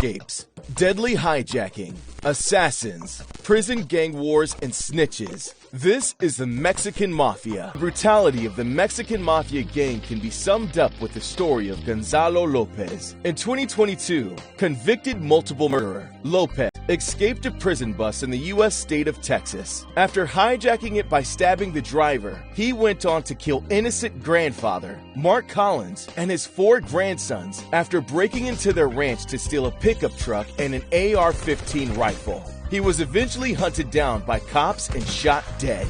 escapes, deadly hijacking, assassins, prison gang wars, and snitches. This is the Mexican Mafia. The brutality of the Mexican Mafia gang can be summed up with the story of Gonzalo Lopez. In 2022, convicted multiple murderer, Lopez escaped a prison bus in the U.S. state of Texas. After hijacking it by stabbing the driver, he went on to kill innocent grandfather, Mark Collins, and his 4 grandsons after breaking into their ranch to steal a pickup truck and an AR-15 rifle. He was eventually hunted down by cops and shot dead.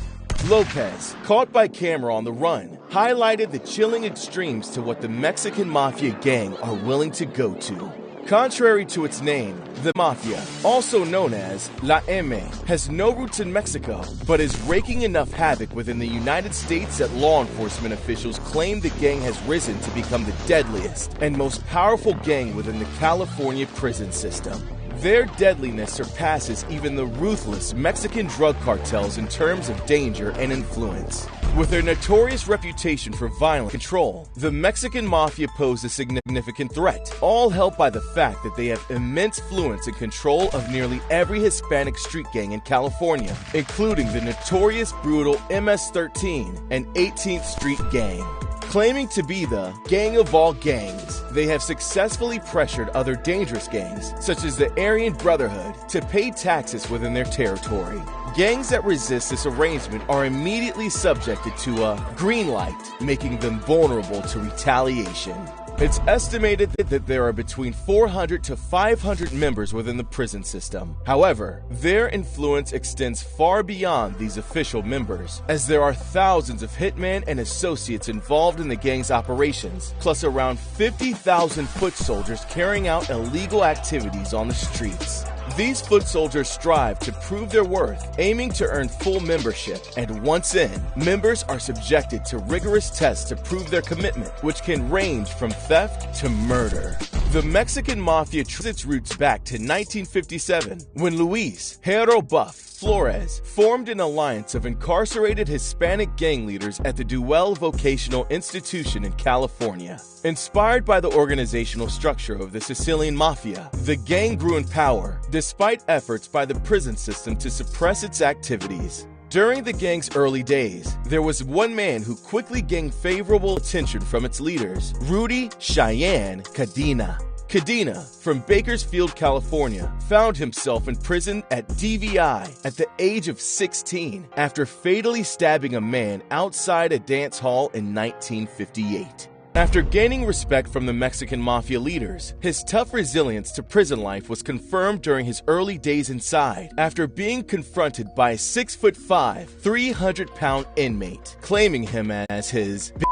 Lopez, caught by camera on the run, highlighted the chilling extremes to what the Mexican Mafia gang are willing to go to. Contrary to its name, the Mafia, also known as La M, has no roots in Mexico, but is raking enough havoc within the United States that law enforcement officials claim the gang has risen to become the deadliest and most powerful gang within the California prison system. Their deadliness surpasses even the ruthless Mexican drug cartels in terms of danger and influence. With their notorious reputation for violent control, the Mexican Mafia pose a significant threat, all helped by the fact that they have immense influence and control of nearly every Hispanic street gang in California, including the notorious brutal MS-13 and 18th Street Gang. Claiming to be the gang of all gangs, they have successfully pressured other dangerous gangs, such as the Aryan Brotherhood, to pay taxes within their territory. Gangs that resist this arrangement are immediately subjected to a green light, making them vulnerable to retaliation. It's estimated that there are between 400 to 500 members within the prison system. However, their influence extends far beyond these official members, as there are thousands of hitmen and associates involved in the gang's operations, plus around 50,000 foot soldiers carrying out illegal activities on the streets. These foot soldiers strive to prove their worth, aiming to earn full membership, and once in, members are subjected to rigorous tests to prove their commitment, which can range from theft to murder. The Mexican Mafia traces its roots back to 1957, when Luis Hero Buff Flores formed an alliance of incarcerated Hispanic gang leaders at the Duell Vocational Institution in California. Inspired by the organizational structure of the Sicilian Mafia, the gang grew in power, despite efforts by the prison system to suppress its activities. During the gang's early days, there was one man who quickly gained favorable attention from its leaders, Rudy Cheyenne Cadena. Cadena, from Bakersfield, California, found himself in prison at DVI at the age of 16 after fatally stabbing a man outside a dance hall in 1958. After gaining respect from the Mexican Mafia leaders, his tough resilience to prison life was confirmed during his early days inside after being confronted by a 6'5", 300-pound inmate, claiming him as his bitch.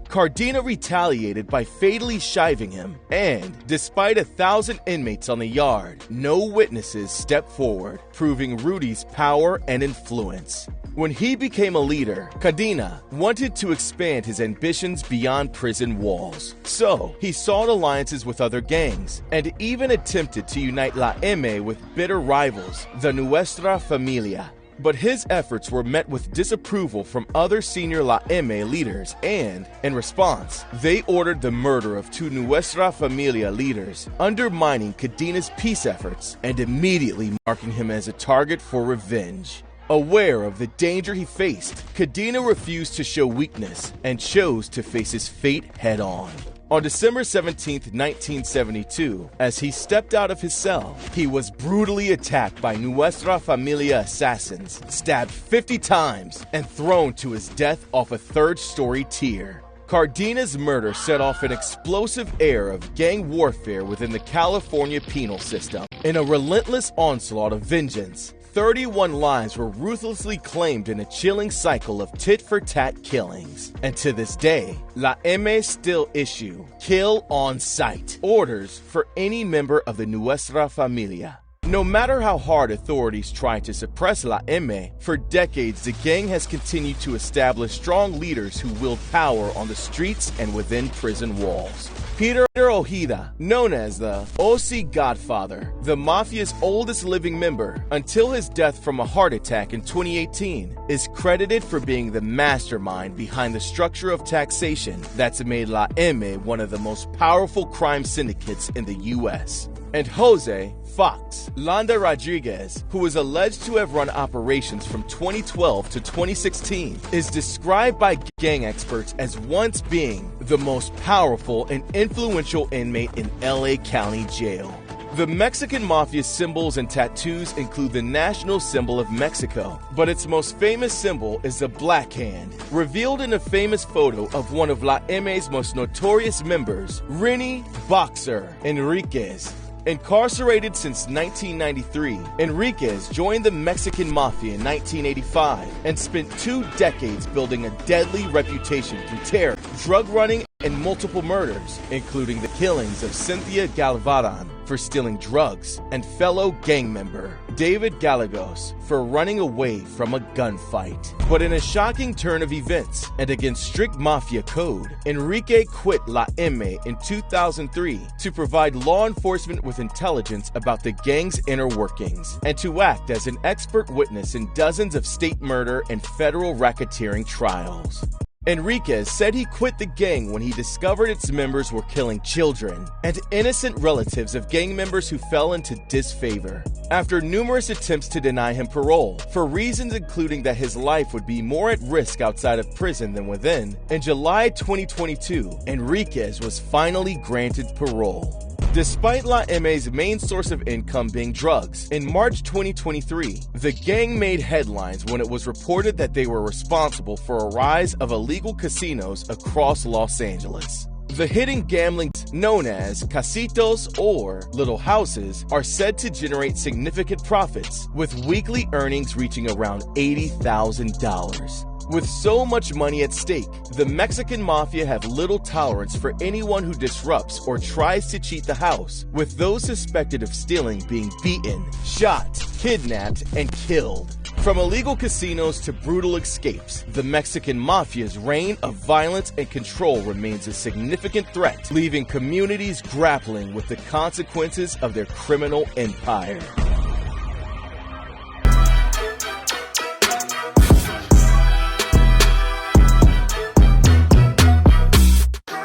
Cadena retaliated by fatally shiving him, and despite 1,000 inmates on the yard, no witnesses stepped forward, proving Rudy's power and influence. When he became a leader, Cadena wanted to expand his ambitions beyond prison walls. So, he sought alliances with other gangs, and even attempted to unite La M with bitter rivals, the Nuestra Familia. But his efforts were met with disapproval from other senior La M leaders, and, in response, they ordered the murder of 2 Nuestra Familia leaders, undermining Cadena's peace efforts and immediately marking him as a target for revenge. Aware of the danger he faced, Cadena refused to show weakness and chose to face his fate head-on. On December 17, 1972, as he stepped out of his cell, he was brutally attacked by Nuestra Familia assassins, stabbed 50 times, and thrown to his death off a 3rd-story tier. Cadena's murder set off an explosive era of gang warfare within the California penal system. In a relentless onslaught of vengeance, 31 lives were ruthlessly claimed in a chilling cycle of tit-for-tat killings. And to this day, La M still issue kill on sight orders for any member of the Nuestra Familia. No matter how hard authorities try to suppress La M, for decades the gang has continued to establish strong leaders who wield power on the streets and within prison walls. Peter Ojeda, known as the OC Godfather, the Mafia's oldest living member, until his death from a heart attack in 2018, is credited for being the mastermind behind the structure of taxation that's made La M one of the most powerful crime syndicates in the U.S. and Jose Fox Landa Rodriguez, who is alleged to have run operations from 2012 to 2016, is described by gang experts as once being the most powerful and influential inmate in LA County Jail. The Mexican Mafia symbols and tattoos include the national symbol of Mexico, but its most famous symbol is the Black Hand, revealed in a famous photo of one of La M's most notorious members, Renny "Boxer" Enriquez. Incarcerated since 1993, Enriquez joined the Mexican Mafia in 1985 and spent 2 decades building a deadly reputation through terror, drug running, and multiple murders, including the killings of Cynthia Galvadan for stealing drugs and fellow gang member David Gallegos for running away from a gunfight. But in a shocking turn of events and against strict mafia code, Enrique quit La M in 2003 to provide law enforcement with intelligence about the gang's inner workings and to act as an expert witness in dozens of state murder and federal racketeering trials. Enriquez said he quit the gang when he discovered its members were killing children and innocent relatives of gang members who fell into disfavor. After numerous attempts to deny him parole, for reasons including that his life would be more at risk outside of prison than within, in July 2022, Enriquez was finally granted parole. Despite La M's main source of income being drugs, in March 2023, the gang made headlines when it was reported that they were responsible for a rise of illegal casinos across Los Angeles. The hidden gambling known as casitos or little houses are said to generate significant profits, with weekly earnings reaching around $80,000. With so much money at stake, the Mexican Mafia have little tolerance for anyone who disrupts or tries to cheat the house, with those suspected of stealing being beaten, shot, kidnapped, and killed. From illegal casinos to brutal escapes, the Mexican Mafia's reign of violence and control remains a significant threat, leaving communities grappling with the consequences of their criminal empire.